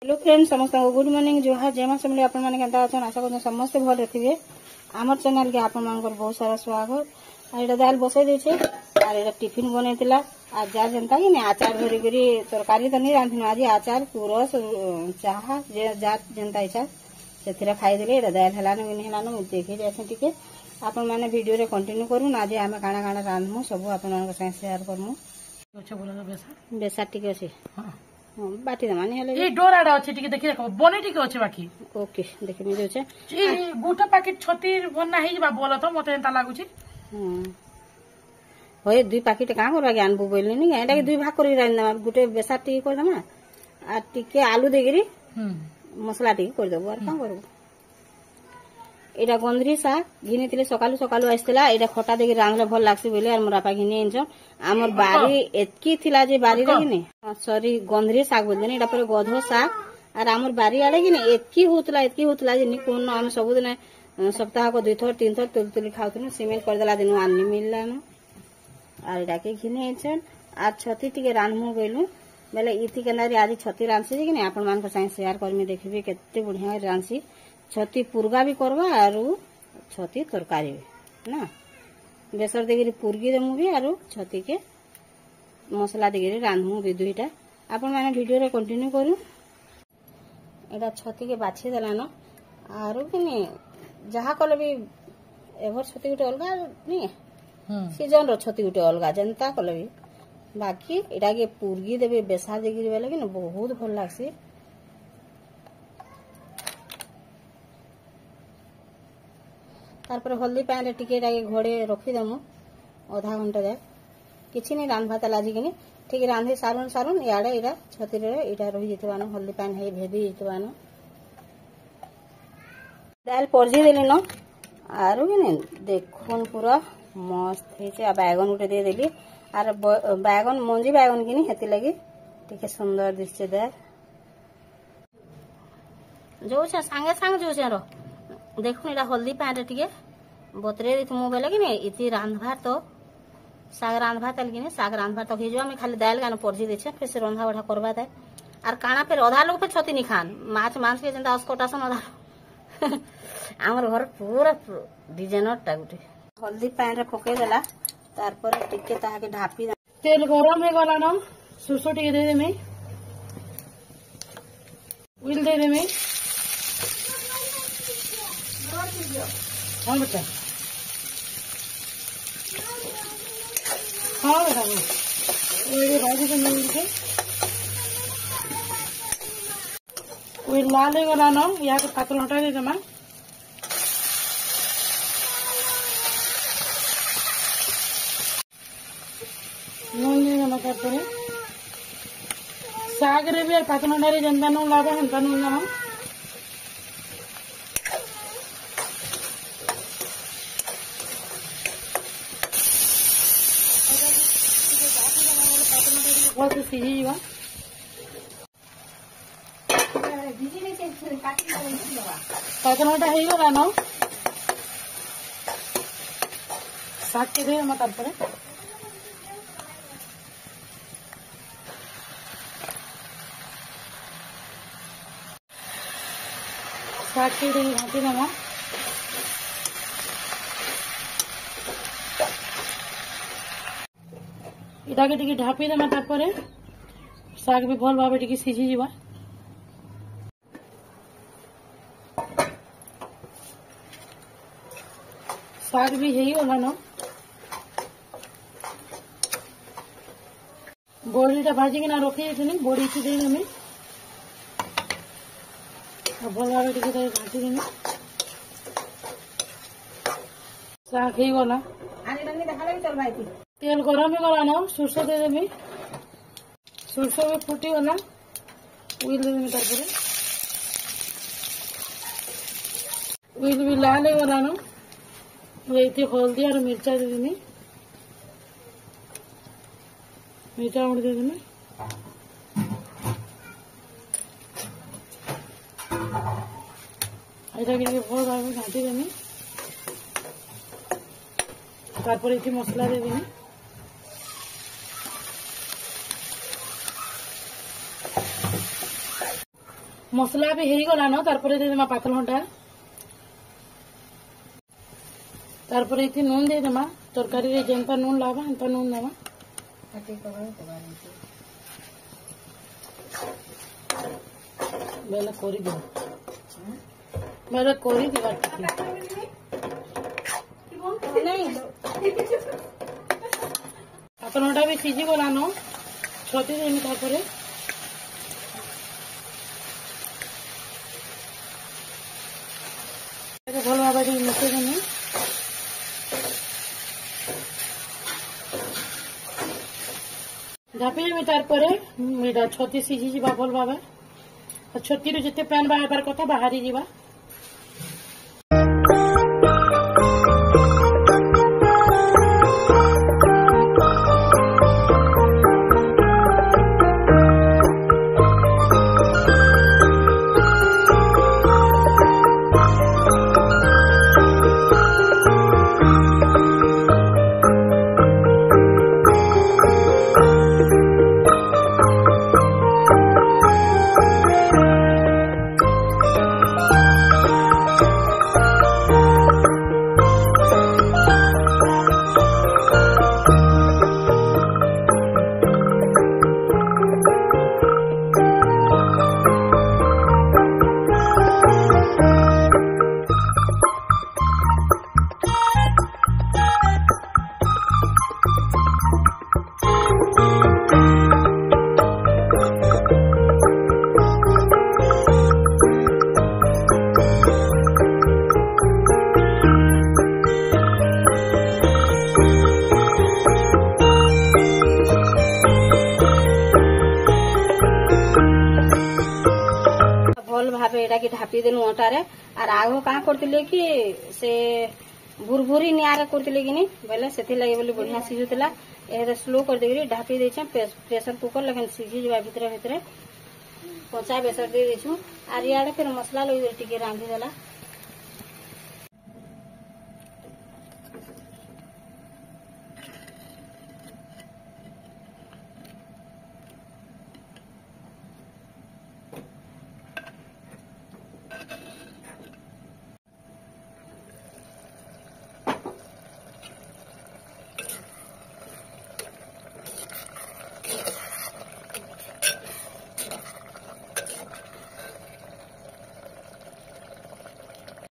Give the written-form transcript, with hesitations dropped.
Hello friends, समस्त good morning. जोहार जयमा समले आपण माने केनता अछन, आशा करछन समस्त भल रथिबे। हमर चैनल के आपण मानकर बहुत सारा स्वागत। आ एटा दाल बसै दे छे, आ एटा टिफिन बनेतिला। आ जा जनता कि ने आचार भरी करी तरकारी त नै रांधिनो, आज आचार पुरस चाहा जे जा जनता इच्छा सेथिरा खाइ देले। एटा दाल हलानो नि हलानो देखि जाछन टिके। आपण माने वीडियो रे कंटिन्यू करू। आज आमे काना काना रांधमु सब आपण मानक संग शेयर करमु। अच्छा बोला बेसा बेसा टिके अछि। हां बाटी द माने हले ए डोराडा अछि टिके देखि देखो बने टिके अछि बाकी। ओके देखि नि जोचे ए गोटा पैकेट छतीर बन्ना हेइ बा बोला त मते एंता लागु छी। होय दुई पैकेट का करबा ज्ञान बु बोलनी नि एटा के दुई भाग करी रान दमा। गुटे बेसा टिके कर दमा आ टिके आलू देगिरी मसला टिके कर देबो। और का करबो एटा गंधरी सा घिनी तिले सकालु सकालु आइसला। एटा खटा देगी रांगले भल लागसी बोले और मोरा पा घिनी एंछ। हमर बारी एतकी थिला जे बारी रे नि सॉरी गंधरी साग बोलनी। एटा पर गधो साग और हमर बारी आड़े कि एतकी होतला जे नि कोन हम सब दिन सप्ताह को 2 थर 3 थर तुलतुली खाउतनु। सीमेंट कर देला दिन आनी मिलला न और एटा के घिनी एंछ। आज छती टिके रानमु गइलु बेले इति केनारी आज छती रानसी जे कि नि आपण मान को साइंस शेयर करमी देखबे केते बढ़िया रानसी। छती पुरगा भी करबा आरु छती तरकारी भी ना बेसर देगिरी पुरगी देमु भी आरु छती के मसला देगिरी रांधमु भी दुईटा। आपण माने वीडियो रे कंटिन्यू करू। एटा छती के बाछि देला न आरु किनी जहा कले भी एभर छती गुटे अलगा नि सीजन रो छती गुटे अलगा जनता कले भी बाकी एटा के पुरगी देबे बेसा देगिरी बेले कि न बहुत भल लागसी। तारपर हल्दी पान रे टिके टाके घोड़े रखी देमु आधा घंटा जाए किछि नै रांध भात लाजी किनी ठीक रांधे सारुन सारुन याडे इडा छती रे इडा रही जेतबानो हल्दी पान हे भेदी जेतबानो दाल परजी देली न आरु किनी देखुन पूरा मस्त हे छै। आ बैगन उठे दे देली आर बैगन मंजी बैगन किनी हेति लगी टिके सुंदर दिसছে दे जो छ संगे संग जो छ रो देखो एटा हल्दी पान रे टिके बतरे दिथमु बेले कि नै इति रांधभार तो साग रांधभार तल कि साग रांधभार तो हेजो हम खाली दाल गान परजी देछे फिर से रंधा बढा करबा दे। आर काना फिर आधा लोग पे छती नि खान माछ मांस के जंदा अस्कोटासन आधा हमर घर पूरा डिजाइनर टा गुटे हल्दी पान रे पके देला। तार पर टिके ताहा के ढापी तेल गरम हे गला न सुसो टिके दे देमे उइल दे देमे। हां बेटा हाँ बेटा ये भाजी को मिल के वो लाल है वाला ना यहाँ के पात्र हटा दे जमा नून नहीं जमा करते हैं साग रे भी पात्र हटा रे जनता नून लाभा हंता नून जमा बहुत सीधी जीवा पातनटा हेई गला न साग के दे हम तार परे साग के दे घाटी देमा इटा के टिके ढापी देमा तार परे साग भी भल भाबे टिके सिझी जीवा। साग भी हेई गला न बड़ीटा भाजी के ना रखी देथनी बड़ी छी दे देमी भल भाबे टिके ताके घाटी देमी। साग हेई गला आनी रंगी देखाले भी चल भाई तेल गरम हे गला न सरसों दे देमी। सरसों भी फुटी गला उइल दे देमी तार परे उइल भी लाल हे गला न ये हल्दी और मिर्चा दे देमी मिर्चा उड़ दे देमी एटा के भल भाबे घाटी देमी। तार पर इति मसला दे देमी मसला भी हो गला न तारपरे देदेमा पातल घंटा तारपरे इति नून देदेमा तरकारी रे जेनता नून लावा एंता नून देमा बेला कोरी दे बेला कोरी दिवा पातल घंटा भी सीझी गला न छती देमी तारपरे भल भाव मिशेदेमी ढापी देमी तारपरे मीठा छती सीझी जीवा भल भाव छती जिते पान बाहर कथा बाहरी जीवा भल भाव एटा कि ढापी देनु अटारे आर आगो का करतिले कि से भुरभुरी नियारे करतिले कि नि बेले सेथि लागि बोली बढ़िया सिजुतला एरे स्लो कर देगिरी ढापी देछे प्रेशर कुकर लगन सिझी जबा भितरे भितरे पचा बेसर दे देछु आर याडे फिर मसला लई टिके रांधी देला